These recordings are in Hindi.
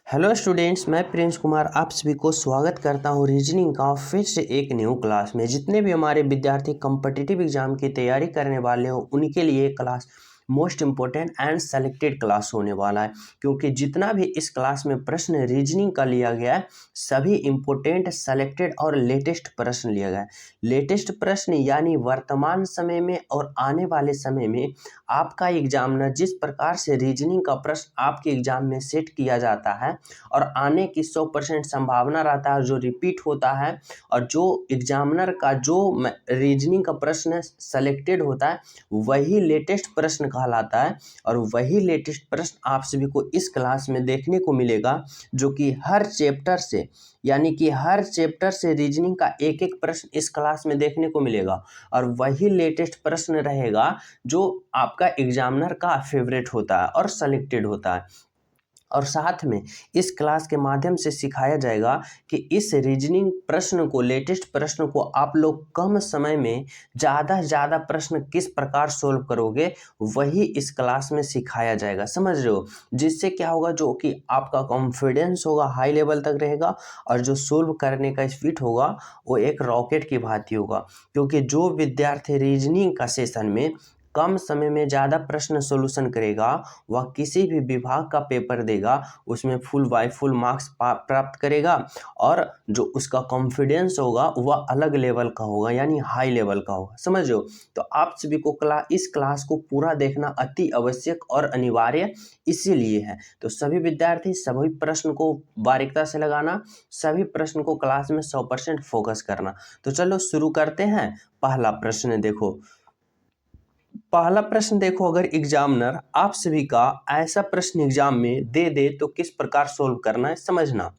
हेलो स्टूडेंट्स, मैं प्रिंस कुमार आप सभी को स्वागत करता हूं रीजनिंग का फिर से एक न्यू क्लास में। जितने भी हमारे विद्यार्थी कॉम्पिटिटिव एग्जाम की तैयारी करने वाले हो उनके लिए class most important and selected class होने वाला है, क्योंकि जितना भी इस क्लास में प्रश्न रीजनिंग का लिया गया है सभी इम्पोर्टेंट, सेलेक्टेड और लेटेस्ट प्रश्न लिया गया है। लेटेस्ट प्रश्न यानी वर्तमान समय में और आने वाले समय में आपका एग्जामिनर जिस प्रकार से रीजनिंग का प्रश्न आपके एग्जाम में सेट किया जाता है और आने की 100% संभावना रहता है जो रिपीट होता है, और जो एग्जामिनर का जो रीजनिंग का प्रश्न सेलेक्टेड होता है वही लेटेस्ट प्रश्न कहलाता है। और वही लेटेस्ट प्रश्न आप सभी को इस क्लास में देखने को मिलेगा, जो कि हर चैप्टर से यानी कि हर चैप्टर से रीजनिंग का एक एक प्रश्न इस क्लास में देखने को मिलेगा। और वही लेटेस्ट प्रश्न रहेगा जो आपका एग्जामिनर का फेवरेट होता है और सेलेक्टेड होता है। और साथ में इस क्लास के माध्यम से सिखाया जाएगा कि इस रीजनिंग प्रश्न को, लेटेस्ट प्रश्न को आप लोग कम समय में ज़्यादा से ज़्यादा प्रश्न किस प्रकार सोल्व करोगे वही इस क्लास में सिखाया जाएगा, समझ रहे हो। जिससे क्या होगा, जो कि आपका कॉन्फिडेंस होगा हाई लेवल तक रहेगा और जो सोल्व करने का स्पीड होगा वो एक रॉकेट की भांति होगा। क्योंकि जो विद्यार्थी रीजनिंग का सेशन में कम समय में ज़्यादा प्रश्न सॉल्यूशन करेगा वह किसी भी विभाग का पेपर देगा उसमें फुल बाय फुल मार्क्स प्राप्त करेगा, और जो उसका कॉन्फिडेंस होगा वह अलग लेवल का होगा यानी हाई लेवल का होगा, समझ लो। तो आप सभी को इस क्लास को पूरा देखना अति आवश्यक और अनिवार्य इसीलिए है। तो सभी विद्यार्थी सभी प्रश्न को बारीकता से लगाना, सभी प्रश्न को क्लास में 100% फोकस करना। तो चलो शुरू करते हैं। पहला प्रश्न देखो, अगर एग्जामिनर आप सभी का ऐसा प्रश्न एग्जाम में दे दे तो किस प्रकार सोल्व करना है समझना।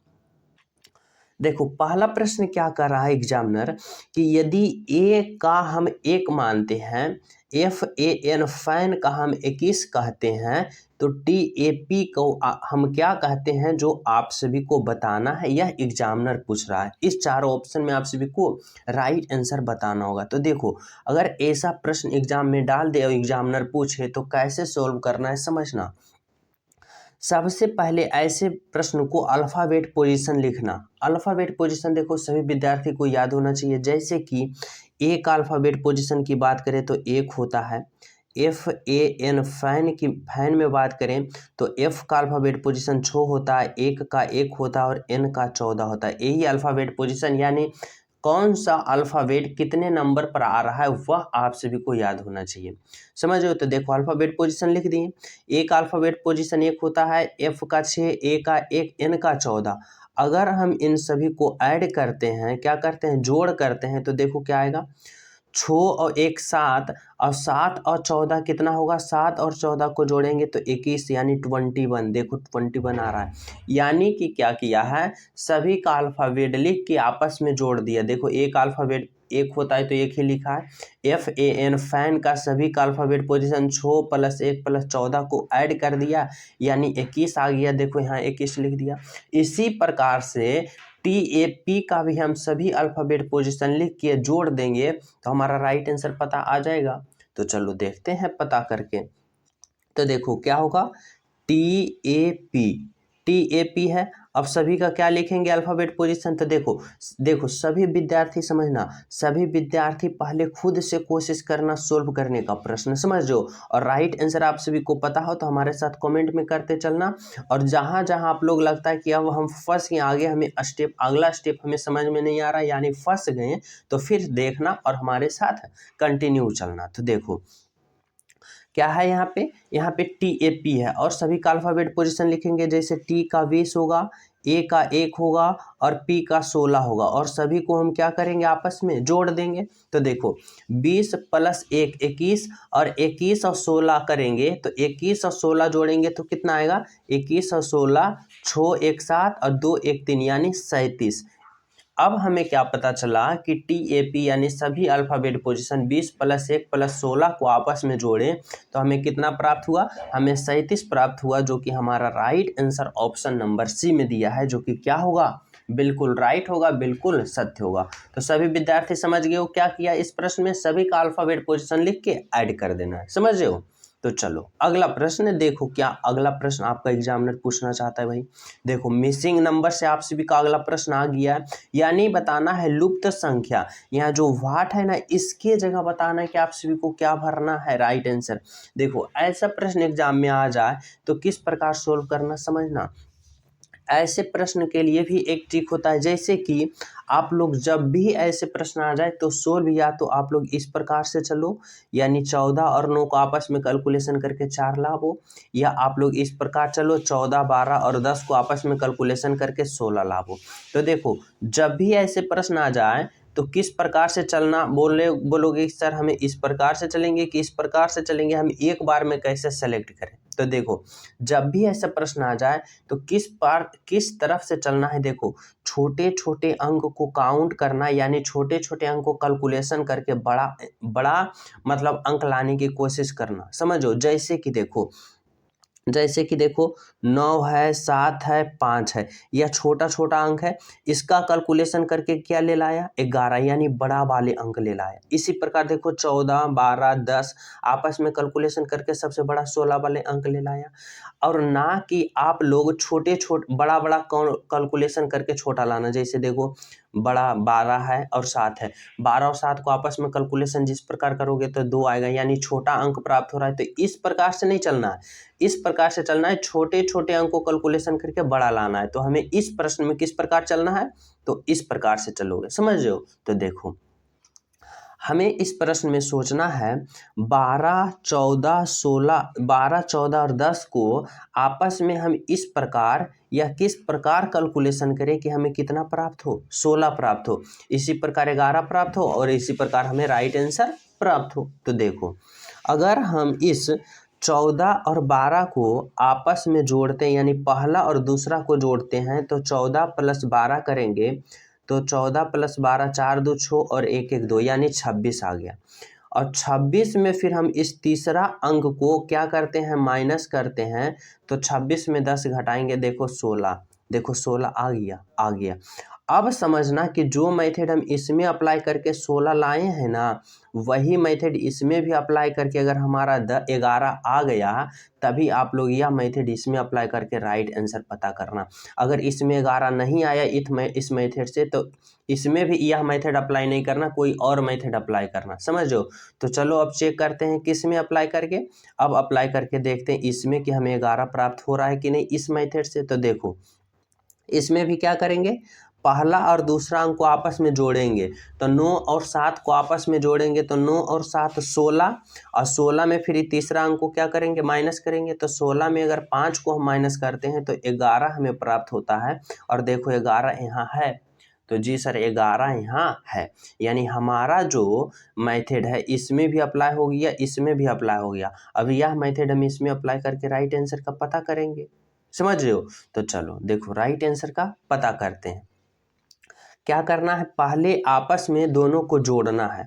देखो पहला प्रश्न क्या कर रहा है एग्जामिनर कि यदि ए का हम 1 मानते हैं, FAN फैन का हम 21 कहते हैं, तो TAP को हम क्या कहते हैं, जो आप सभी को बताना है। यह एग्जामिनर पूछ रहा है। इस चारों ऑप्शन में आप सभी को राइट आंसर बताना होगा। तो देखो अगर ऐसा प्रश्न एग्जाम में डाल दे और एग्जामिनर पूछे तो कैसे सोल्व करना है समझना। सबसे पहले ऐसे प्रश्न को अल्फ़ाबेट पोजीशन लिखना। अल्फ़ाबेट पोजीशन देखो सभी विद्यार्थी को याद होना चाहिए। जैसे कि ए का अल्फ़ाबेट पोजीशन की बात करें तो 1 होता है। FAN फैन में बात करें तो F का अल्फ़ाबेट पोजीशन 6 होता है, 1 का 1 होता है और N का 14 होता है। यही अल्फ़ाबेट पोजीशन यानी कौन सा अल्फ़ाबेट कितने नंबर पर आ रहा है वह आप सभी को याद होना चाहिए, समझ रहे हो। तो देखो अल्फ़ाबेट पोजीशन लिख दिए। ए का अल्फ़ाबेट पोजीशन 1 होता है, F का 6, A का 1, N का 14। अगर हम इन सभी को ऐड करते हैं, क्या करते हैं, जोड़ करते हैं, तो देखो क्या आएगा, 6 और 1 7, और 7 और 14 कितना होगा, 7 और 14 को जोड़ेंगे तो 21 यानी 21। देखो 21 आ रहा है। यानी कि क्या किया है, सभी का अल्फ़ाबेट लिख के आपस में जोड़ दिया। देखो एक अल्फ़ाबेट 1 होता है तो 1 ही लिखा है। FAN फैन का सभी का अल्फ़ाबेट पोजीशन 6 + 1 + 14 को ऐड कर दिया यानी 21 आ गया। देखो यहाँ 21 लिख दिया। इसी प्रकार से TAP का भी हम सभी अल्फ़ाबेट पोजीशन लिख के जोड़ देंगे तो हमारा राइट आंसर पता आ जाएगा। तो चलो देखते हैं पता करके। तो देखो क्या होगा, TAP है। अब सभी का क्या लिखेंगे अल्फ़ाबेट पोजीशन। तो देखो सभी विद्यार्थी समझना, सभी विद्यार्थी पहले खुद से कोशिश करना सोल्व करने का प्रश्न, समझ लो। और राइट आंसर आप सभी को पता हो तो हमारे साथ कमेंट में करते चलना। और जहाँ जहाँ आप लोग लगता है कि अब हम फंस गए, आगे हमें अगला स्टेप हमें समझ में नहीं आ रहा यानी फंस गए, तो फिर देखना और हमारे साथ कंटिन्यू चलना। तो देखो क्या है यहाँ पे TAP है और सभी का अल्फ़ाबेट पोजीशन लिखेंगे। जैसे T का 20 होगा, A का 1 होगा और P का 16 होगा, और सभी को हम क्या करेंगे, आपस में जोड़ देंगे। तो देखो 20 + 1 21, और 21 और 16 करेंगे तो 21 और 16 जोड़ेंगे तो कितना आएगा, 21 और 16, 6 1 7 और 2 1 3 यानी 37। अब हमें क्या पता चला कि TAP यानी सभी अल्फ़ाबेट पोजीशन 20 + 1 + 16 को आपस में जोड़ें तो हमें कितना प्राप्त हुआ, हमें 37 प्राप्त हुआ, जो कि हमारा right answer option number C में दिया है, जो कि क्या होगा, बिल्कुल राइट होगा, बिल्कुल सत्य होगा। तो सभी विद्यार्थी समझ गए हो क्या किया, इस प्रश्न में सभी का अल्फ़ाबेट पोजीशन लिख के ऐड कर देना है, समझ रहे हो। तो चलो अगला प्रश्न देखो, क्या अगला प्रश्न आपका एग्जामिनर पूछना चाहता है भाई। देखो मिसिंग नंबर से आप सभी का अगला प्रश्न आ गया है, यानी बताना है लुप्त संख्या। यहाँ जो वाट है ना, इसके जगह बताना है कि आप सभी को क्या भरना है, राइट आंसर। देखो ऐसा प्रश्न एग्जाम में आ जाए तो किस प्रकार सोल्व करना, समझना। ऐसे प्रश्न के लिए भी एक ट्रिक होता है, जैसे कि आप लोग जब भी ऐसे प्रश्न आ जाए तो सोल्व या तो आप लोग इस प्रकार से चलो, यानी 14 और 9 को आपस में कैलकुलेशन करके 4 लाओ, या आप लोग इस प्रकार चलो 14, 12 और 10 को आपस में कैलकुलेशन करके 16 लाओ। तो देखो जब भी ऐसे प्रश्न आ जाए तो किस प्रकार से चलना, बोलोगे सर हमें इस प्रकार से चलेंगे कि इस प्रकार से चलेंगे, हम एक बार में कैसे सेलेक्ट करें। तो देखो जब भी ऐसा प्रश्न आ जाए तो किस तरफ से चलना है। देखो छोटे छोटे अंक को काउंट करना, यानी छोटे छोटे अंक को कैलकुलेशन करके बड़ा बड़ा मतलब अंक लाने की कोशिश करना, समझो। जैसे कि देखो 9 है, 7 है, 5 है, यह छोटा छोटा अंक है, इसका कैलकुलेशन करके क्या ले लाया, 11, यानी बड़ा वाले अंक ले लाया। इसी प्रकार देखो 14, 12, 10 आपस में कैलकुलेशन करके सबसे बड़ा 16 वाले अंक ले लाया। और ना कि आप लोग बड़ा बड़ा कैलकुलेशन करके छोटा लाना। जैसे देखो बड़ा 12 है और 7 है, 12 और 7 को आपस में कैलकुलेशन जिस प्रकार करोगे तो 2 आएगा, यानी छोटा अंक प्राप्त हो रहा है। तो इस प्रकार से नहीं चलना है, इस प्रकार से चलना है, छोटे छोटे अंक को कैलकुलेशन करके बड़ा लाना है। तो हमें इस प्रश्न में किस प्रकार चलना है, तो इस प्रकार से चलोगे, समझ रहे हो। तो देखो हमें इस प्रश्न में सोचना है 12, 14, 16, 12, 14 और 10 को आपस में हम इस प्रकार या किस प्रकार कैलकुलेशन करें कि हमें कितना प्राप्त हो, 16 प्राप्त हो, इसी प्रकार 11 प्राप्त हो और इसी प्रकार हमें राइट आंसर प्राप्त हो। तो देखो अगर हम इस 14 और 12 को आपस में जोड़ते हैं, यानी पहला और दूसरा को जोड़ते हैं, तो 14 + 12 करेंगे तो 14 + 12 4 2 6 और 1 1 2, यानी 26 आ गया। और 26 में फिर हम इस तीसरा अंक को क्या करते हैं, माइनस करते हैं। तो 26 में 10 घटाएंगे, देखो 16, देखो 16 आ गया। अब समझना कि जो मेथड हम इसमें अप्लाई करके 16 लाए हैं ना, वही मेथड इसमें भी अप्लाई करके अगर हमारा 11 आ गया, तभी आप लोग यह मेथड इसमें अप्लाई करके राइट आंसर पता करना। अगर इसमें 11 नहीं आया इस मेथड से, तो इसमें भी यह मेथड अप्लाई नहीं करना, कोई और मेथड अप्लाई करना, समझो। तो चलो अब चेक करते हैं किस में अप्लाई करके। अब अप्लाई करके देखते हैं इसमें कि हमें 11 प्राप्त हो रहा है कि नहीं इस मेथड से। तो देखो इसमें भी क्या करेंगे, पहला और दूसरा अंक को आपस में जोड़ेंगे, तो 9 और 7 को आपस में जोड़ेंगे, तो 9 और 7 16, और 16 में फिर तीसरा अंक को क्या करेंगे, माइनस करेंगे। तो 16 में अगर 5 को हम माइनस करते हैं तो 11 हमें प्राप्त होता है। और देखो 11 यहाँ है, तो जी सर 11 यहाँ है, यानी हमारा जो मेथड है इसमें भी अप्लाई हो गया, इसमें भी अप्लाई हो गया। अब यह मेथड हम इसमें अप्लाई करके राइट आंसर का पता करेंगे, समझ रहे हो। तो चलो देखो राइट आंसर का पता करते हैं। क्या करना है, पहले आपस में दोनों को जोड़ना है।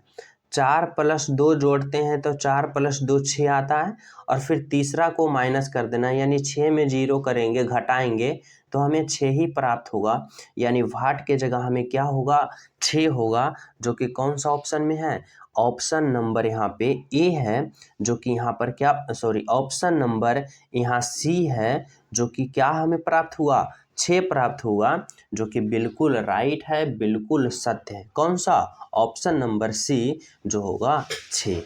4 + 2 जोड़ते हैं तो 4 + 2 6 आता है, और फिर तीसरा को माइनस कर देना है, यानी 6 में 0 करेंगे, घटाएंगे तो हमें 6 ही प्राप्त होगा। यानी वाट के जगह हमें क्या होगा, 6 होगा, जो कि कौन सा ऑप्शन में है, ऑप्शन नंबर यहाँ पे ए है, जो कि यहाँ पर क्या, सॉरी ऑप्शन नंबर यहाँ सी है, जो कि क्या हमें प्राप्त हुआ, 6 प्राप्त हुआ, जो कि बिल्कुल राइट है, बिल्कुल सत्य है। कौन सा, ऑप्शन नंबर सी, जो होगा 6।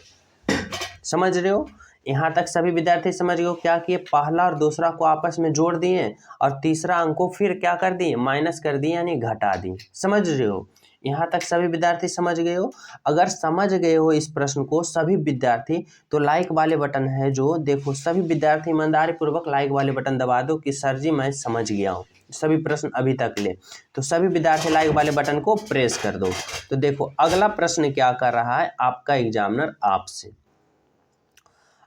समझ रहे हो, यहाँ तक सभी विद्यार्थी समझ गए हो। क्या किए, पहला और दूसरा को आपस में जोड़ दिए और तीसरा अंक को फिर क्या कर दिए, माइनस कर दिए, यानी घटा दिए। समझ रहे हो, यहाँ तक सभी विद्यार्थी समझ गए हो। अगर समझ गए हो इस प्रश्न को सभी विद्यार्थी, तो लाइक वाले बटन है जो, देखो सभी विद्यार्थी ईमानदारी पूर्वक लाइक वाले बटन दबा दो कि सर जी मैं समझ गया हूँ सभी प्रश्न अभी तक ले। तो सभी विद्यार्थी लाइक वाले बटन को प्रेस कर दो। तो देखो अगला प्रश्न क्या कर रहा है आपका एग्जामिनर आपसे।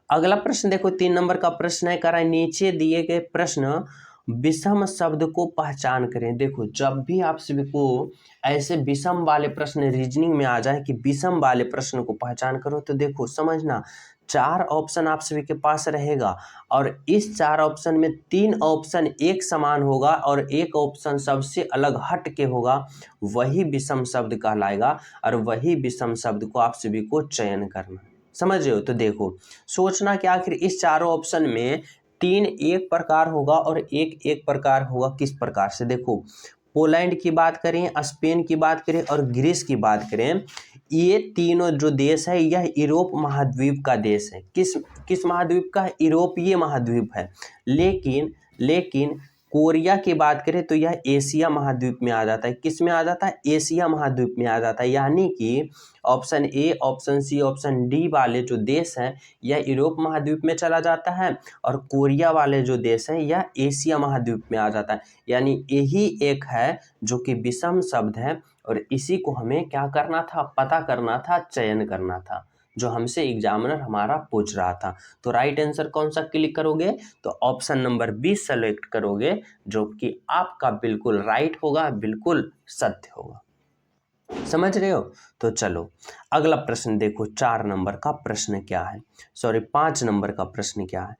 अगला प्रश्न देखो 3 नंबर का प्रश्न है, करा नीचे दिए गए प्रश्न विषम शब्द को पहचान करें। देखो जब भी आप सभी को ऐसे विषम वाले प्रश्न रीजनिंग में आ जाए कि विषम वाले प्रश्न को पहचान करो, तो देखो समझना 4 ऑप्शन आप सभी के पास रहेगा, और इस 4 ऑप्शन में 3 ऑप्शन एक समान होगा और एक ऑप्शन सबसे अलग हट के होगा, वही विषम शब्द कहलाएगा, और वही विषम शब्द को आप सभी को चयन करना। समझ रहे हो? तो देखो सोचना कि आखिर इस चारों ऑप्शन में 3 एक प्रकार होगा और एक एक प्रकार होगा। किस प्रकार से? देखो पोलैंड की बात करें, स्पेन की बात करें और ग्रीस की बात करें, ये तीनों जो देश है यह यूरोप महाद्वीप का देश है। किस किस महाद्वीप का? यूरोपीय महाद्वीप है। लेकिन कोरिया की बात करें तो यह एशिया महाद्वीप में आ जाता है। किस में आ जाता है? एशिया महाद्वीप में आ जाता है। यानी कि option a, option c, option d वाले जो देश हैं यह यूरोप महाद्वीप में चला जाता है और कोरिया वाले जो देश हैं यह एशिया महाद्वीप में आ जाता है। यानी यही एक है जो कि विषम शब्द है और इसी को हमें क्या करना था? पता करना था, चयन करना था, जो हमसे एग्जामिनर हमारा पूछ रहा था। तो राइट आंसर कौन सा क्लिक करोगे? तो ऑप्शन नंबर 20 सेलेक्ट करोगे, जो कि आपका बिल्कुल राइट होगा, बिल्कुल सत्य होगा। समझ रहे हो? तो चलो अगला प्रश्न देखो, 4 नंबर का प्रश्न क्या है, सॉरी 5 नंबर का प्रश्न क्या है।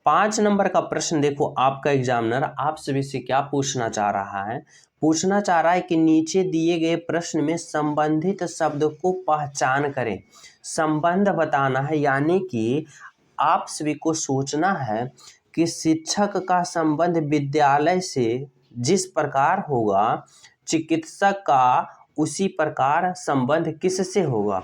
5 नंबर का प्रश्न देखो, आपका एग्जामिनर आप सभी से क्या पूछना चाह रहा है? पूछना चाह रहा है कि नीचे दिए गए प्रश्न में संबंधित शब्द को पहचान करें। संबंध बताना है, यानी कि आप सभी को सोचना है कि शिक्षक का संबंध विद्यालय से जिस प्रकार होगा, चिकित्सक का उसी प्रकार संबंध किससे होगा।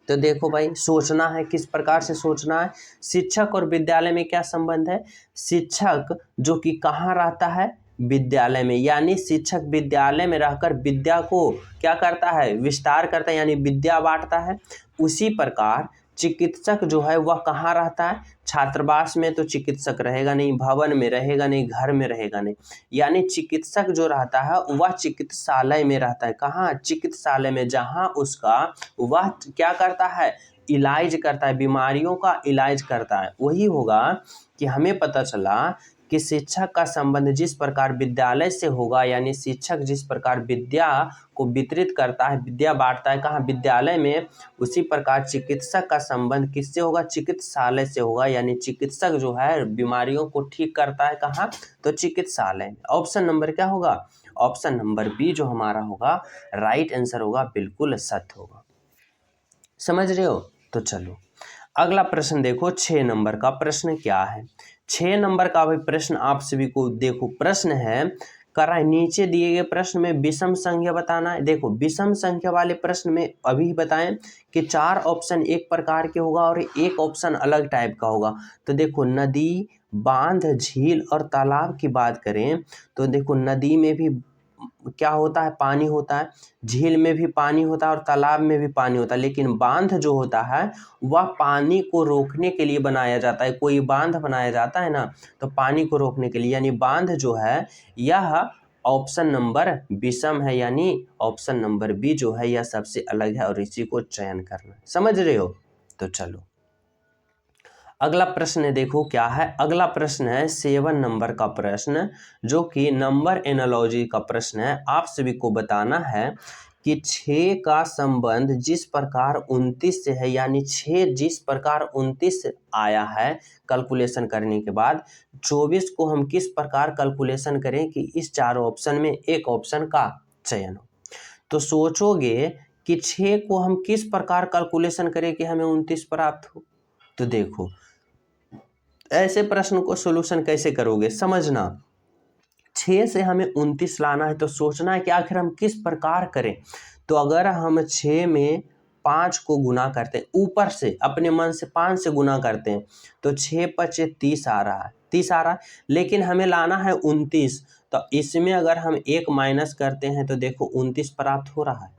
तो देखो भाई सोचना है, किस प्रकार से सोचना है। शिक्षक और विद्यालय में क्या संबंध है? शिक्षक जो कि कहाँ रहता है? विद्यालय में, यानी शिक्षक विद्यालय में रहकर विद्या को क्या करता है? विस्तार करता है, यानी विद्या बांटता है। उसी प्रकार चिकित्सक जो है वह कहाँ रहता है? छात्रावास में तो चिकित्सक रहेगा नहीं, भवन में रहेगा नहीं, घर में रहेगा नहीं। यानी चिकित्सक जो रहता है वह चिकित्सालय में रहता है। कहाँ? चिकित्सालय में, जहाँ उसका वह क्या करता है? इलाज करता है, बीमारियों का इलाज करता है। वही होगा कि हमें पता चला कि शिक्षक का संबंध जिस प्रकार विद्यालय से होगा, यानी शिक्षक जिस प्रकार विद्या को वितरित करता है, विद्या बांटता है कहाँ? विद्यालय में, उसी प्रकार चिकित्सक का संबंध किससे होगा? चिकित्सालय से होगा। यानी चिकित्सक जो है बीमारियों को ठीक करता है कहाँ? तो चिकित्सालय में। ऑप्शन नंबर क्या होगा? ऑप्शन नंबर बी जो हमारा होगा राइट आंसर होगा, बिल्कुल सत्य होगा। समझ रहे हो? तो चलो अगला प्रश्न देखो, 6 नंबर का प्रश्न क्या है। 6 नंबर का भी प्रश्न आप सभी को देखो, प्रश्न है करा है नीचे दिए गए प्रश्न में विषम संख्या बताना है। देखो विषम संख्या वाले प्रश्न में अभी बताएं कि 4 ऑप्शन एक प्रकार के होगा और एक ऑप्शन अलग टाइप का होगा। तो देखो नदी, बांध, झील और तालाब की बात करें तो देखो नदी में भी क्या होता है? पानी होता है, झील में भी पानी होता है और तालाब में भी पानी होता है। लेकिन बांध जो होता है वह पानी को रोकने के लिए बनाया जाता है। कोई बांध बनाया जाता है ना, तो पानी को रोकने के लिए, यानी बांध जो है यह ऑप्शन नंबर विषम है, यानी ऑप्शन नंबर बी जो है यह सबसे अलग है और इसी को चयन करना है। समझ रहे हो? तो चलो अगला प्रश्न देखो क्या है। अगला प्रश्न है 7 नंबर का प्रश्न, जो कि नंबर एनालॉजी का प्रश्न है। आप सभी को बताना है कि 6 का संबंध जिस प्रकार 29 से है, यानी 6 जिस प्रकार 29 आया है कैलकुलेशन करने के बाद, 24 को हम किस प्रकार कैलकुलेशन करें कि इस चारों ऑप्शन में एक ऑप्शन का चयन हो। तो सोचोगे कि 6 को हम किस प्रकार कैलकुलेशन करें कि हमें 29 प्राप्त हो। तो देखो ऐसे प्रश्न को सॉल्यूशन कैसे करोगे, समझना। 6 से हमें 29 लाना है तो सोचना है कि आखिर हम किस प्रकार करें। तो अगर हम 6 में 5 को गुना करते हैं, ऊपर से अपने मन से 5 से गुना करते हैं तो 6 पचे 30 आ रहा है, 30 आ रहा है। लेकिन हमें लाना है 29, तो इसमें अगर हम 1 माइनस करते हैं तो देखो 29 प्राप्त हो रहा है।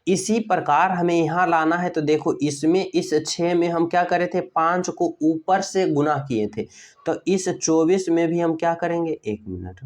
इसी प्रकार हमें यहाँ लाना है। तो देखो इसमें इस 6 में हम क्या करे थे? 5 को ऊपर से गुना किए थे। तो इस 24 में भी हम क्या करेंगे? 1 मिनट,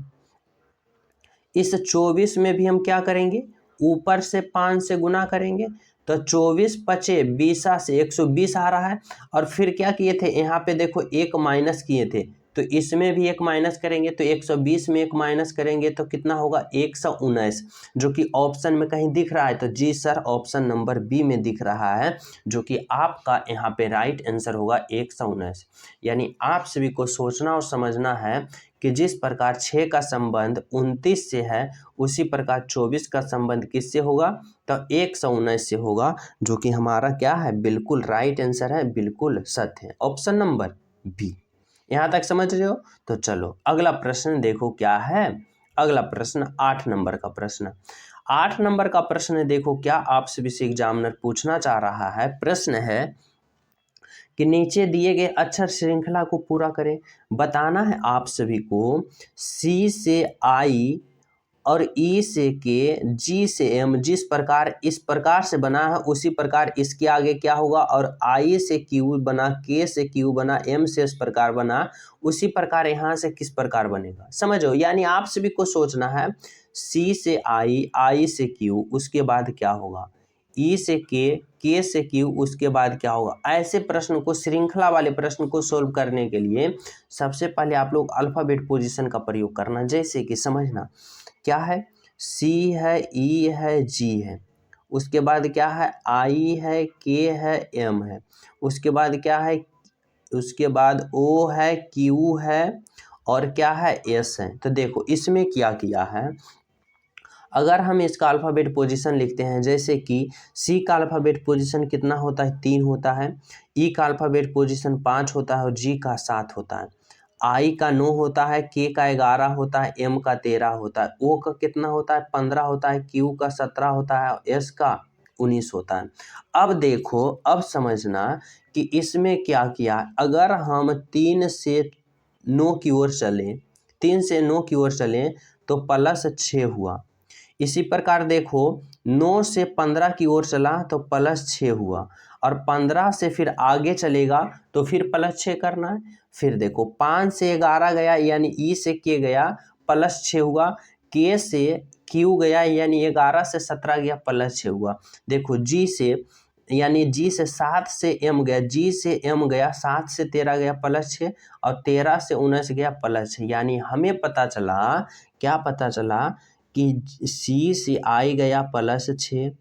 इस 24 में भी हम क्या करेंगे? ऊपर से 5 से गुना करेंगे। तो 24 पचे 20 से 120 आ रहा है। और फिर क्या किए थे? यहाँ पे देखो 1 माइनस किए थे, तो इसमें भी 1 माइनस करेंगे। तो 120 में 1 माइनस करेंगे तो कितना होगा? 119, जो कि ऑप्शन में कहीं दिख रहा है। तो जी सर ऑप्शन नंबर बी में दिख रहा है, जो कि आपका यहाँ पे राइट आंसर होगा 119। यानी आप सभी को सोचना और समझना है कि जिस प्रकार 6 का संबंध 29 से है उसी प्रकार 24 का संबंध किससे होगा, तो 119 से होगा, जो कि हमारा क्या है, बिल्कुल राइट आंसर है, बिल्कुल सत्य है, ऑप्शन नंबर बी। यहाँ तक समझ रहे हो? तो चलो अगला प्रश्न देखो क्या है। अगला प्रश्न 8 नंबर का प्रश्न। 8 नंबर का प्रश्न देखो क्या आपसे विशेष एग्जामिनर पूछना चाह रहा है। प्रश्न है कि नीचे दिए गए अक्षर श्रृंखला को पूरा करें। बताना है आप सभी को सी से आई और ई से के, जी से एम, जिस प्रकार इस प्रकार से बना है उसी प्रकार इसके आगे क्या होगा, और आई से क्यू बना, के से क्यू बना, एम से इस प्रकार बना, उसी प्रकार यहाँ से किस प्रकार बनेगा, समझो। यानी आप सभी को सोचना है सी से आई, आई से क्यू, उसके बाद क्या होगा, ई से के से क्यू, उसके बाद क्या होगा। ऐसे प्रश्न को, श्रृंखला वाले प्रश्न को सोल्व करने के लिए सबसे पहले आप लोग अल्फाबेट पोजीशन का प्रयोग करना। जैसे कि समझना क्या है, सी है, ई है, जी है, उसके बाद क्या है, आई है, के है, एम है, उसके बाद क्या है, उसके बाद ओ है, क्यू है, और क्या है, एस है। तो देखो इसमें क्या किया है, अगर हम इसका अल्फ़ाबेट पोजीशन लिखते हैं, जैसे कि सी का अल्फ़ाबेट पोजीशन कितना होता है, 3 होता है, ई का अल्फ़ाबेट पोजीशन 5 होता है और जी का 7 होता है, आई का 9 होता है, के का 11 होता है, एम का 13 होता है, ओ का कितना होता है, 15 होता है, क्यू का 17 होता है और एस का 19 होता है। अब देखो, अब समझना कि इसमें क्या किया, अगर हम 3 से 9 की ओर चलें, 3 से 9 की ओर चलें तो प्लस 6 हुआ। इसी प्रकार देखो 9 से 15 की ओर चला तो प्लस 6 हुआ, और 15 से फिर आगे चलेगा तो फिर प्लस 6 करना है। फिर देखो 5 से 11 गया यानी ई से के गया, प्लस 6 हुआ, के से क्यू गया यानी 11 से 17 गया, प्लस 6 हुआ। देखो जी से, यानी जी से 7 से एम गया, जी से एम गया, 7 से 13 गया, प्लस 6, और 13 से 19 गया, प्लस 6। यानी हमें पता चला, क्या पता चला कि सी से आई गया प्लस 6,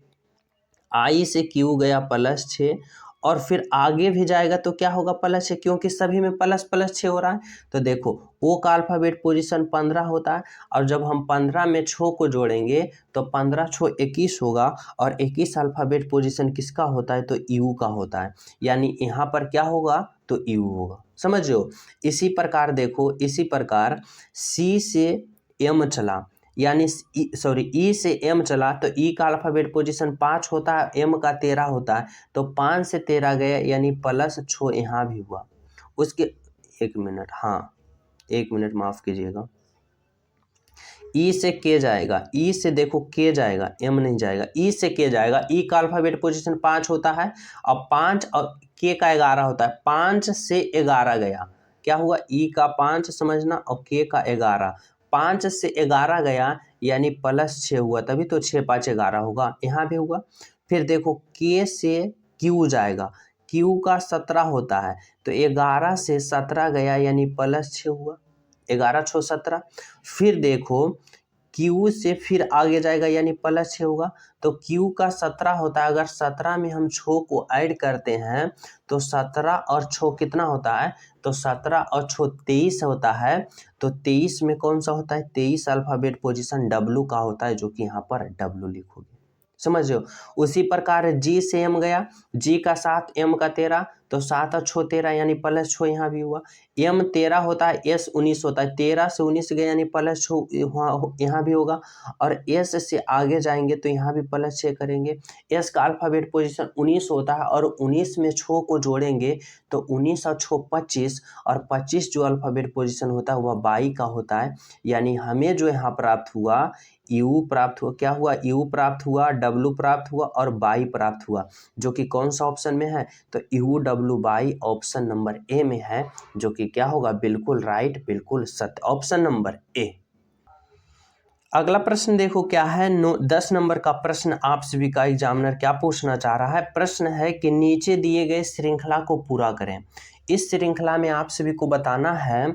आई से क्यू गया प्लस 6, और फिर आगे भी जाएगा तो क्या होगा, प्लस 6, क्योंकि सभी में प्लस प्लस 6 हो रहा है। तो देखो ओ का अल्फ़ाबेट पोजीशन 15 होता है, और जब हम 15 में 6 को जोड़ेंगे तो 15 6 21 होगा, और 21 अल्फ़ाबेट पोजीशन किसका होता है, तो यू का होता है। यानी यहाँ पर क्या होगा, तो यू होगा, समझ रहे हो। इसी प्रकार देखो, इसी प्रकार सी से एम चला, यानी ई से एम चला तो ई का अल्फ़ाबेट पोजीशन 5 होता है, एम का 13 होता है, तो 5 से 13 गया यानी प्लस 6 यहाँ भी हुआ। उसके 1 मिनट, हाँ 1 मिनट माफ़ कीजिएगा, ई से के जाएगा, ई से देखो के जाएगा, एम नहीं जाएगा, ई से के जाएगा, ई का अल्फ़ाबेट पोजीशन 5 होता है, और 5 और के का 11 होता है, 5 से 11 गया, क्या हुआ, ई का 5 समझना और के का 11, 5 से 11 गया यानी प्लस 6 हुआ, तभी तो 6 5 11 होगा, यहाँ भी हुआ। फिर देखो के से क्यू जाएगा, क्यू का 17 होता है, तो 11 से 17 गया यानी प्लस 6 हुआ, 11 6 17। फिर देखो क्यू से फिर आगे जाएगा यानी प्लस 6 होगा, तो क्यू का 17 होता है, अगर 17 में हम 6 को ऐड करते हैं तो 17 और 6 कितना होता है, तो 17 और 6 23 होता है, तो 23 में कौन सा होता है, 23 अल्फ़ाबेट पोजीशन डब्लू का होता है, जो कि यहाँ पर डब्लू लिखोगे, समझ रहे हो। उसी प्रकार जी से एम गया, जी का 7 एम का 13, तो 7 और 6 13 यानी प्लस 6 यहाँ भी हुआ। एम 13 होता है, एस 19 होता है, 13 से 19 गया यानी प्लस 6 यहाँ भी होगा, और एस से आगे जाएंगे तो यहाँ भी प्लस 6 करेंगे। एस का अल्फ़ाबेट पोजीशन 19 होता है, और 19 में 6 को जोड़ेंगे तो 19 और 6 25, और 25 जो अल्फ़ाबेट पोजीशन होता है वह 22 का होता है। यानी हमें जो यहाँ प्राप्त हुआ, यू प्राप्त हुआ, क्या हुआ, यू प्राप्त हुआ, डब्लू प्राप्त हुआ और बाई प्राप्त हुआ, जो कि कौन सा ऑप्शन में है, तो you W by option number A में है, जो कि क्या होगा, बिल्कुल राइट, बिल्कुल सत्य, ऑप्शन नंबर ए। अगला प्रश्न देखो क्या है, 10 नंबर का प्रश्न आप सभी का एग्जामिनर क्या पूछना चाह रहा है। प्रश्न है कि नीचे दिए गए श्रृंखला को पूरा करें। इस श्रृंखला में आप सभी को बताना है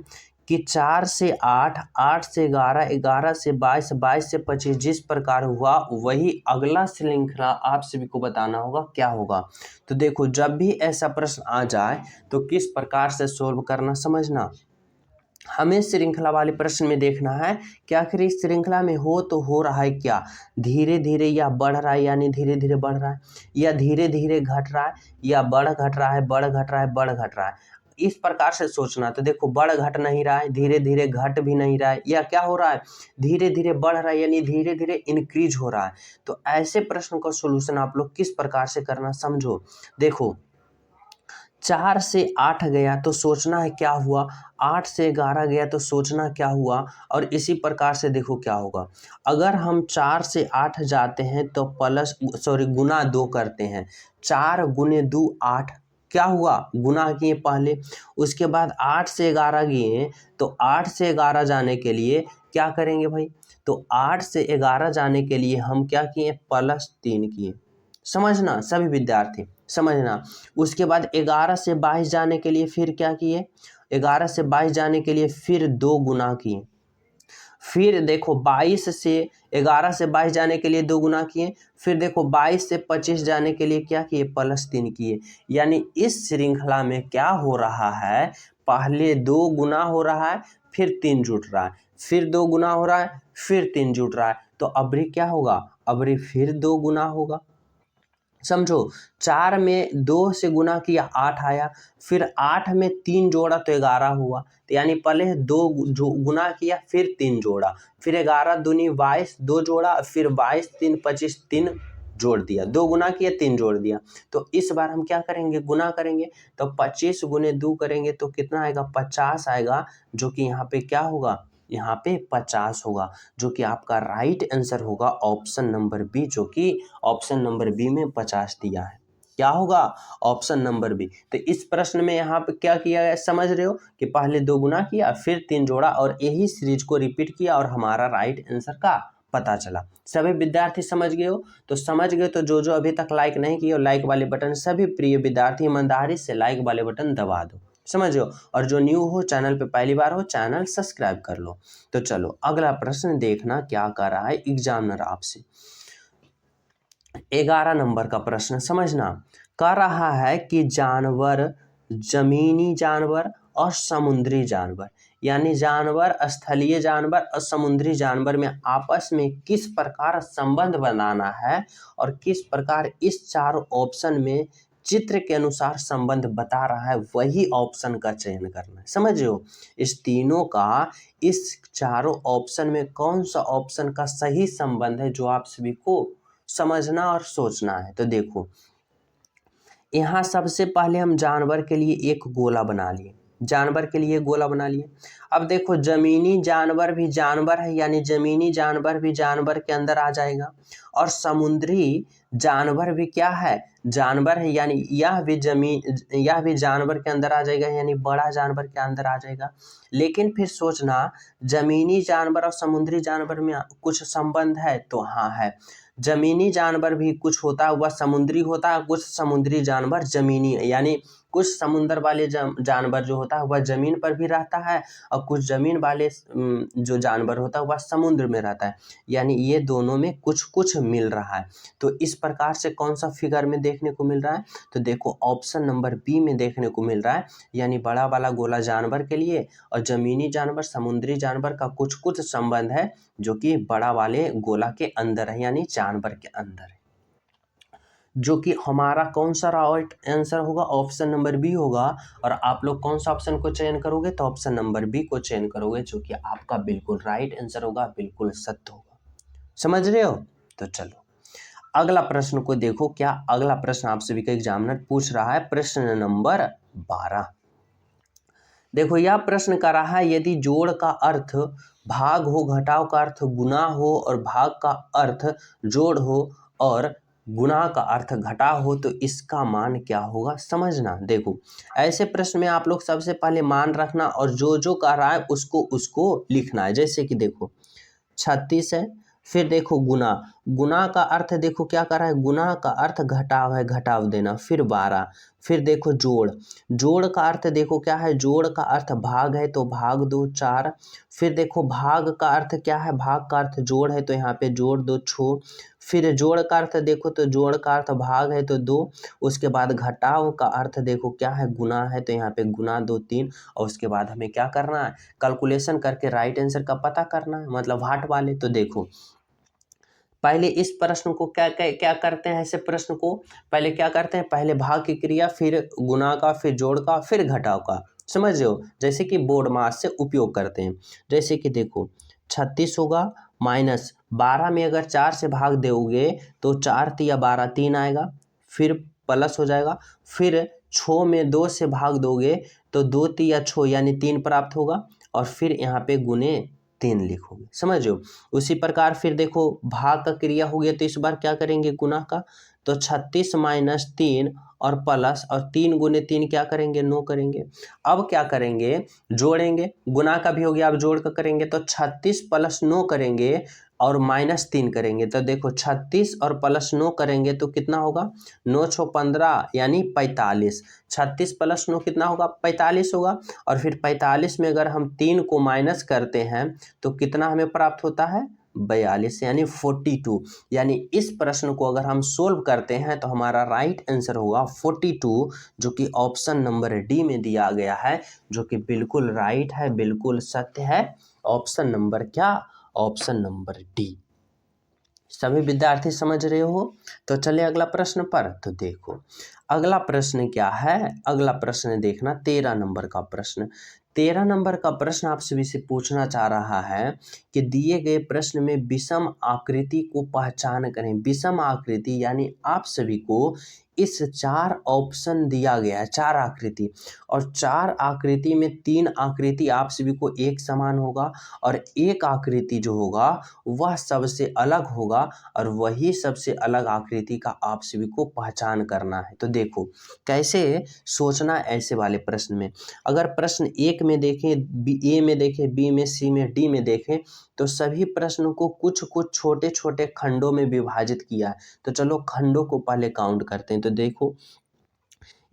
कि 4 से 8, 8 से 11, 11 से 22, 22 से 25 जिस प्रकार हुआ वही अगला श्रृंखला आप सभी को बताना होगा क्या होगा। तो देखो जब भी ऐसा प्रश्न आ जाए तो किस प्रकार से सोल्व करना, समझना। हमें श्रृंखला वाले प्रश्न में देखना है कि आखिर इस श्रृंखला में हो तो हो रहा है क्या, धीरे धीरे या बढ़ रहा है यानी धीरे धीरे बढ़ रहा है, या धीरे धीरे घट रहा है, या बढ़ घट रहा है, बढ़ घट रहा है, बढ़ घट रहा है। इस प्रकार से सोचना। तो देखो बढ़ घट नहीं रहा है, धीरे धीरे घट भी नहीं रहा है, या क्या हो रहा है, धीरे धीरे बढ़ रहा है यानी धीरे धीरे इंक्रीज हो रहा है। तो ऐसे प्रश्न का सोल्यूशन आप लोग किस प्रकार से करना समझो। देखो 4 से 8 गया तो सोचना है क्या हुआ, 8 से 11 गया तो सोचना क्या हुआ, और इसी प्रकार से देखो क्या होगा। अगर हम 4 से 8 जाते हैं तो गुना 2 करते हैं, 4 गुने 2 8, क्या हुआ, गुना किए पहले, उसके बाद 8 से 11 गए तो 8 से 11 जाने के लिए क्या करेंगे भाई, तो 8 से 11 जाने के लिए हम क्या किए, +3 किए। समझना सभी विद्यार्थी, समझना। उसके बाद 11 से 22 जाने के लिए फिर क्या किए, 11 से 22 जाने के लिए फिर 2 गुना किए। फिर देखो 22 से 11 से 22 जाने के लिए 2 गुना किए। फिर देखो 22 से 25 जाने के लिए क्या किए, +3 किए। यानी इस श्रृंखला में क्या हो रहा है, पहले 2 गुना हो रहा है, फिर 3 जुट रहा है, फिर 2 गुना हो रहा है, फिर 3 जुट रहा है। तो अबरी क्या होगा, अबरी फिर 2 गुना होगा। समझो 4 में 2 से गुना किया 8 आया, फिर 8 में 3 जोड़ा तो 11 हुआ। तो यानी पहले 2 गुना किया फिर 3 जोड़ा, फिर 11 दूनी 22, 2 जोड़ा, फिर 22 3 25, 3 जोड़ दिया, 2 गुना किया 3 जोड़ दिया। तो इस बार हम क्या करेंगे, गुना करेंगे। तो 25 गुने 2 करेंगे तो कितना आएगा, 50 आएगा, जो कि यहाँ पे क्या होगा, यहाँ पे 50 होगा, जो कि आपका राइट आंसर होगा ऑप्शन नंबर बी, जो कि ऑप्शन नंबर बी में 50 दिया है। क्या होगा, ऑप्शन नंबर बी। तो इस प्रश्न में यहाँ पे क्या किया है समझ रहे हो, कि पहले 2 गुना किया फिर 3 जोड़ा और यही सीरीज को रिपीट किया और हमारा राइट आंसर का पता चला। सभी विद्यार्थी समझ गए हो, तो समझ गए तो जो जो अभी तक लाइक नहीं किए हो, लाइक वाले बटन, सभी प्रिय विद्यार्थी ईमानदारी से लाइक वाले बटन दबा दो, समझो। और जो न्यू हो, चैनल पे पहली बार हो, चैनल सब्सक्राइब कर लो। तो चलो अगला प्रश्न देखना क्या कर रहा है एग्जामिनर आपसे। 11 नंबर का प्रश्न समझना, कह रहा है कि जानवर, जमीनी जानवर और समुद्री जानवर, यानी जानवर, स्थलीय जानवर और समुद्री जानवर में आपस में किस प्रकार संबंध बनाना है और किस प्रकार इस चारों ऑप्शन में चित्र के अनुसार संबंध बता रहा है, वही ऑप्शन का चयन करना है। समझो इस तीनों का, इस चारों ऑप्शन में कौन सा ऑप्शन का सही संबंध है, जो आप सभी को समझना और सोचना है। तो देखो यहाँ सबसे पहले हम जानवर के लिए एक गोला बना लिए, जानवर के लिए गोला बना लिए। अब देखो जमीनी जानवर भी जानवर है, यानी जमीनी जानवर भी जानवर के अंदर आ जाएगा, और समुद्री जानवर भी क्या है, जानवर है, यानी यह भी जानवर के अंदर आ जाएगा, यानी बड़ा जानवर के अंदर आ जाएगा। लेकिन फिर सोचना जमीनी जानवर और समुद्री जानवर में कुछ संबंध है, तो हाँ है। जमीनी जानवर भी कुछ होता है वह समुद्री होता है, कुछ समुद्री जानवर जमीनी, यानी कुछ समुद्र वाले जानवर जो होता है वह जमीन पर भी रहता है, और कुछ जमीन वाले जो जानवर होता है वह समुद्र में रहता है, यानी ये दोनों में कुछ कुछ मिल रहा है। तो इस प्रकार से कौन सा फिगर में देखने को मिल रहा है, तो देखो ऑप्शन नंबर बी में देखने को मिल रहा है, यानी बड़ा वाला गोला जानवर के लिए और जमीनी जानवर, समुद्री जानवर का कुछ कुछ संबंध है, जो कि बड़ा वाले गोला के अंदर है, यानी जानवर के अंदर है। जो कि हमारा कौन सा राइट आंसर होगा, ऑप्शन नंबर बी होगा। और आप लोग कौन सा ऑप्शन को चयन करोगे, तो ऑप्शन नंबर बी को चयन करोगे, जो कि आपका बिल्कुल राइट आंसर होगा, बिल्कुल सत्य होगा। समझ रहे हो। तो चलो अगला प्रश्न को देखो, क्या अगला प्रश्न आप सभी का एग्जामिनर पूछ रहा है, प्रश्न नंबर 12। देखो यह प्रश्न कर रहा है, यदि जोड़ का अर्थ भाग हो, घटाव का अर्थ गुना हो और भाग का अर्थ जोड़ हो और गुना का अर्थ घटाव हो, तो इसका मान क्या होगा। समझना देखो ऐसे प्रश्न में आप लोग सबसे पहले मान रखना और जो जो कर रहा है उसको लिखना है। जैसे कि देखो 36 है, फिर देखो गुना, गुना का अर्थ देखो क्या कर रहा है, गुना का अर्थ घटाव है, घटाव देना, फिर 12, फिर देखो जोड़, जोड़ का अर्थ देखो क्या है, जोड़ का अर्थ भाग है तो भाग दो 4। फिर देखो भाग का अर्थ क्या है, भाग का अर्थ जोड़ है तो यहाँ पे जोड़ दो 6। फिर जोड़ का अर्थ देखो तो जोड़ का अर्थ भाग है तो 2। उसके बाद घटाव का अर्थ देखो क्या है, गुना है तो यहाँ पे गुना 2 3। और उसके बाद हमें क्या करना है, कैलकुलेशन करके राइट आंसर का पता करना है, मतलब भाट वाले। तो देखो पहले इस प्रश्न को क्या क्या, क्या करते हैं, ऐसे प्रश्न को पहले क्या करते हैं, पहले भाग की क्रिया, फिर गुना का, फिर जोड़ का, फिर घटाव का, समझ रहे हो, जैसे कि बोर्ड मास से उपयोग करते हैं। जैसे कि देखो 36 होगा, माइनस 12 में अगर 4 से भाग दोगे तो 4 तिया 12 3 आएगा, फिर प्लस हो जाएगा। फिर 6 में 2 से भाग दोगे तो 2 तिया 6 यानी 3 प्राप्त होगा, और फिर यहाँ पे गुने 3 लिखोगे, समझ रहे हो। उसी प्रकार फिर देखो भाग का क्रिया हो गया तो इस बार क्या करेंगे, गुना का, तो 36 माइनस 3 और प्लस, और 3 गुने 3 क्या करेंगे, 9 करेंगे। अब क्या करेंगे, जोड़ेंगे, गुना का भी हो गया, अब जोड़ का करेंगे तो 36 प्लस 9 करेंगे और माइनस 3 करेंगे। तो देखो 36 और प्लस 9 करेंगे तो कितना होगा, 9 6 15 यानी 45। 36 प्लस 9 कितना होगा, 45 होगा। और फिर 45 में अगर हम 3 को माइनस करते हैं तो कितना हमें प्राप्त होता है, 42 यानी 42। यानी इस प्रश्न को अगर हम सोल्व करते हैं तो हमारा राइट आंसर होगा 42, जो कि ऑप्शन नंबर डी में दिया गया है, जो कि बिल्कुल राइट है, बिल्कुल सत्य है। ऑप्शन नंबर क्या, ऑप्शन नंबर डी। सभी विद्यार्थी समझ रहे हो। तो चलिए अगला प्रश्न पर। तो देखो अगला प्रश्न क्या है, अगला प्रश्न देखना 13 नंबर का प्रश्न। 13 नंबर का प्रश्न आप सभी से पूछना चाह रहा है कि दिए गए प्रश्न में विषम आकृति को पहचान करें। विषम आकृति यानी आप सभी को इस 4 ऑप्शन दिया गया है, 4 आकृति, और 4 आकृति में 3 आकृति आप सभी को एक समान होगा, और एक आकृति जो होगा वह सबसे अलग होगा, और वही सबसे अलग आकृति का आप सभी को पहचान करना है। तो देखो कैसे सोचना ऐसे वाले प्रश्न में। अगर प्रश्न 1 में देखें, ए में देखें, बी में, सी में, डी में देखें, तो सभी प्रश्नों को कुछ कुछ छोटे छोटे खंडों में विभाजित किया है। तो चलो खंडों को पहले काउंट करते हैं। तो देखो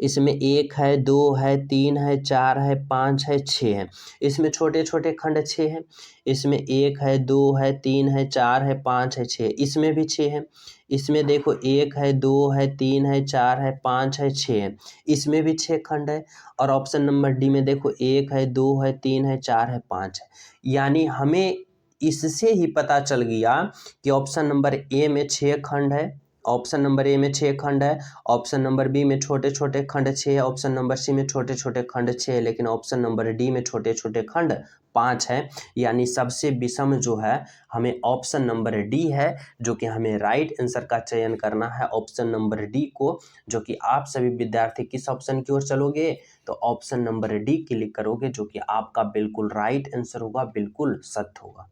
इसमें 1 है, 2 है, 3 है, 4 है, 5 है, 6 है। इसमें छोटे छोटे खंड 6 हैं। इसमें 1 है, 2 है, 3 है, 4 है, 5 है, 6। इसमें भी 6 है। इसमें देखो 1 है, 2 है, 3 है, 4 है, 5 है, 6 है। इसमें भी 6 खंड है। और ऑप्शन नंबर डी में देखो 1 है, 2 है, 3 है, 4 है, 5 है। यानी हमें इससे ही पता चल गया कि ऑप्शन नंबर ए में 6 खंड है, ऑप्शन नंबर ए में 6 खंड है, ऑप्शन नंबर बी में छोटे छोटे खंड 6 है, ऑप्शन नंबर सी में छोटे छोटे खंड 6 है, लेकिन ऑप्शन नंबर डी में छोटे छोटे खंड 5 है। यानी सबसे विषम जो है हमें ऑप्शन नंबर डी है, जो कि हमें राइट आंसर का चयन करना है ऑप्शन नंबर डी को। जो कि आप सभी विद्यार्थी किस ऑप्शन की ओर चलोगे, तो ऑप्शन नंबर डी क्लिक करोगे, जो कि आपका बिल्कुल राइट आंसर होगा, बिल्कुल सत्य होगा।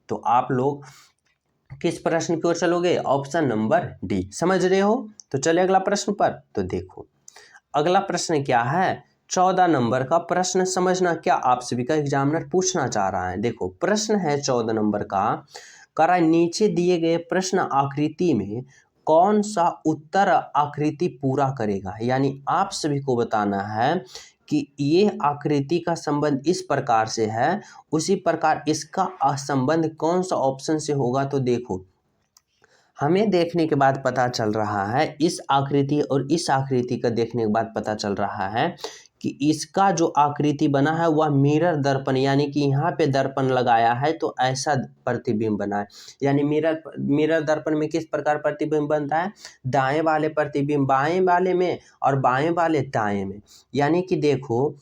तो आप लोग किस प्रश्न की ओर चलोगे, ऑप्शन नंबर डी। समझ रहे हो। तो चले अगला प्रश्न पर। तो देखो अगला प्रश्न क्या है, 14 नंबर का प्रश्न। समझना क्या आप सभी का एग्जामिनर पूछना चाह रहा है। देखो प्रश्न है 14 नंबर का, करा नीचे दिए गए प्रश्न आकृति में कौन सा उत्तर आकृति पूरा करेगा। यानी आप सभी को बताना है कि ये आकृति का संबंध इस प्रकार से है, उसी प्रकार इसका संबंध कौन सा ऑप्शन से होगा। तो देखो हमें देखने के बाद पता चल रहा है, इस आकृति और इस आकृति का देखने के बाद पता चल रहा है कि इसका जो आकृति बना है वह मिरर दर्पण, यानी कि यहाँ पे दर्पण लगाया है तो ऐसा प्रतिबिंब बना है। यानी मिरर दर्पण में किस प्रकार प्रतिबिंब बनता है, दाएं वाले प्रतिबिंब बाएं वाले में और बाएं वाले दाएं में। यानी कि देखो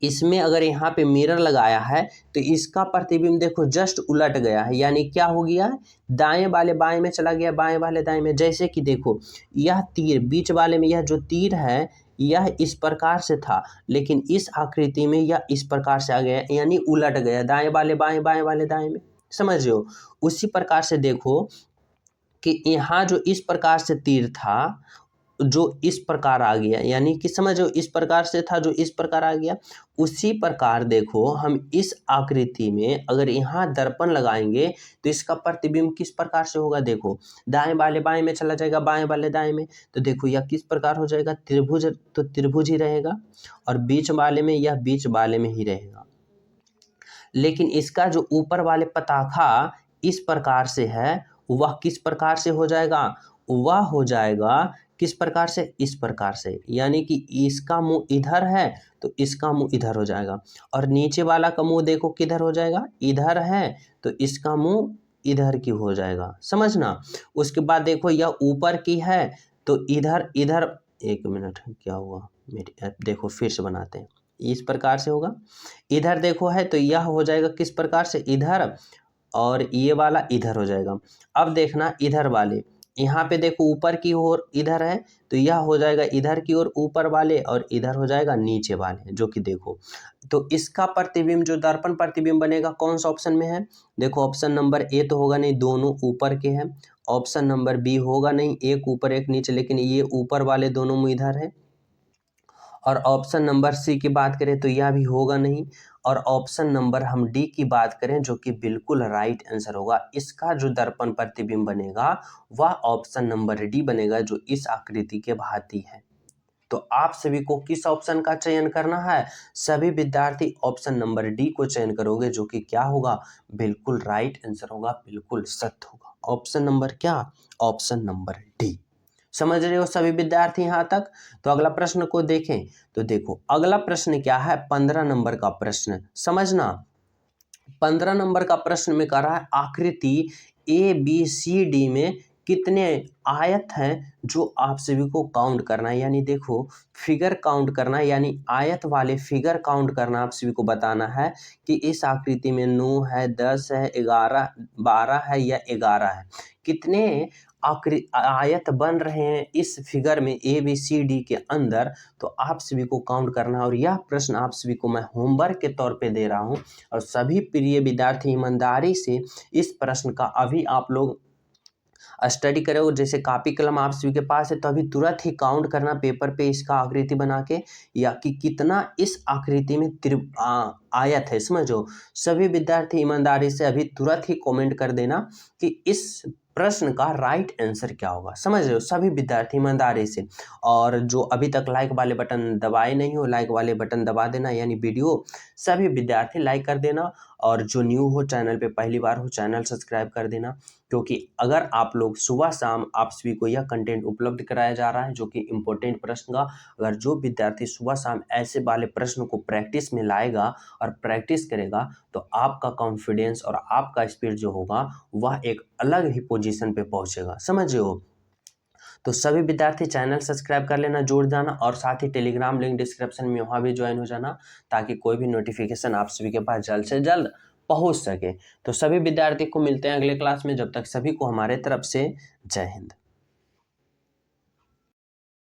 इसमें अगर यहाँ पे मिरर लगाया है तो इसका प्रतिबिंब देखो जस्ट उलट गया है, यानी क्या हो गया, दाएं वाले बाएं में चला गया, बाएं वाले दाएं में। जैसे कि देखो यह तीर बीच वाले में, यह जो तीर है यह इस प्रकार से था, लेकिन इस आकृति में यह इस प्रकार से आ गया, यानी उलट गया, दाएं वाले बाएं, बाएं वाले दाएं में। समझ रहे हो। उसी प्रकार से देखो कि यहाँ जो इस प्रकार से तीर था जो इस प्रकार आ गया, यानी कि समझो इस प्रकार से था जो इस प्रकार आ गया, उसी प्रकार देखो हम इस आकृति में अगर यहाँ दर्पण लगाएंगे तो इसका प्रतिबिंब किस प्रकार से होगा। देखो दाएं वाले बाएं में चला जाएगा, बाएं वाले दाएं में, तो देखो यह किस प्रकार हो जाएगा, त्रिभुज, तो त्रिभुज ही रहेगा, और बीच वाले में यह बीच वाले में ही रहेगा। लेकिन इसका जो ऊपर वाले पताखा इस प्रकार से है, वह किस प्रकार से हो जाएगा, वह हो जाएगा किस प्रकार से, इस प्रकार से, यानी कि इसका मुंह इधर है तो इसका मुंह इधर हो जाएगा, और नीचे वाला का मुंह देखो किधर हो जाएगा, इधर है तो इसका मुंह इधर की हो जाएगा, समझना। उसके बाद देखो यह ऊपर की है तो इधर इधर, एक मिनट क्या हुआ मेरी ऐप, देखो फिर से बनाते हैं, इस प्रकार से होगा। इधर देखो है तो यह हो जाएगा किस प्रकार से, इधर, और ये वाला इधर हो जाएगा। अब देखना इधर वाले, यहाँ पे देखो ऊपर की ओर इधर है तो यह हो जाएगा इधर की ओर ऊपर वाले, और इधर हो जाएगा नीचे वाले, जो कि देखो तो इसका प्रतिबिंब जो दर्पण प्रतिबिंब बनेगा कौन सा ऑप्शन में है। देखो ऑप्शन नंबर ए तो होगा नहीं, दोनों ऊपर के हैं। ऑप्शन नंबर बी होगा नहीं, एक ऊपर एक नीचे, लेकिन ये ऊपर वाले दोनों मुंह इधर है। और ऑप्शन नंबर सी की बात करें तो यह भी होगा नहीं। और ऑप्शन नंबर हम डी की बात करें जो कि बिल्कुल राइट आंसर होगा, इसका जो दर्पण प्रतिबिंब बनेगा वह ऑप्शन नंबर डी बनेगा, जो इस आकृति के भांति है। तो आप सभी को किस ऑप्शन का चयन करना है, सभी विद्यार्थी ऑप्शन नंबर डी को चयन करोगे, जो कि क्या होगा, बिल्कुल राइट आंसर होगा, बिल्कुल सत्य होगा। ऑप्शन नंबर क्या, ऑप्शन नंबर डी। समझ रहे हो सभी विद्यार्थी यहाँ तक। तो अगला प्रश्न को देखें, तो देखो अगला प्रश्न क्या है, 15 नंबर का प्रश्न, समझना। 15 नंबर का प्रश्न में कह रहा है आकृति ए बी सी डी में कितने आयत हैं, जो आप सभी को काउंट करना है, यानी देखो फिगर काउंट करना है, यानी आयत वाले फिगर काउंट करना आप सभी को बताना है कि इस आकृति में 9 है, 10 है, 11, 12 है या 11 है, कितने आयत बन रहे हैं इस फिगर में ए बी सी डी के अंदर। तो आप सभी को काउंट करना है, और यह प्रश्न आप सभी को मैं होमवर्क के तौर पे दे रहा हूं, और सभी प्रिय विद्यार्थी ईमानदारी से इस प्रश्न का अभी आप लोग स्टडी करोगे। जैसे कॉपी कलम आप सभी के पास है तो अभी तुरंत ही काउंट करना पेपर पे इसका आकृति बना के, या कि कितना इस आकृति में आयत है, समझो। सभी विद्यार्थी ईमानदारी से अभी तुरंत ही कमेंट कर देना कि इस प्रश्न का राइट आंसर क्या होगा, समझ रहे हो सभी विद्यार्थी ईमानदारी से। और जो अभी तक लाइक वाले बटन दबाए नहीं हो, लाइक वाले बटन दबा देना, यानी वीडियो सभी विद्यार्थी लाइक कर देना, और जो न्यू हो चैनल पे पहली बार हो चैनल सब्सक्राइब कर देना, क्योंकि अगर आप लोग सुबह शाम आप सभी को यह कंटेंट उपलब्ध कराया जा रहा है जो कि इम्पोर्टेंट प्रश्न का, अगर जो विद्यार्थी सुबह शाम ऐसे वाले प्रश्न को प्रैक्टिस में लाएगा और प्रैक्टिस करेगा तो आपका कॉन्फिडेंस और आपका स्पीड जो होगा वह एक अलग ही पोजीशन पे पहुंचेगा, समझ रहे हो। तो सभी विद्यार्थी चैनल सब्सक्राइब कर लेना, जुड़ जाना, और साथ ही टेलीग्राम लिंक डिस्क्रिप्शन में वहाँ भी ज्वाइन हो जाना, ताकि कोई भी नोटिफिकेशन आप सभी के पास जल्द से जल्द पहुँच सके। तो सभी विद्यार्थी को मिलते हैं अगले क्लास में, जब तक सभी को हमारे तरफ से जय हिंद।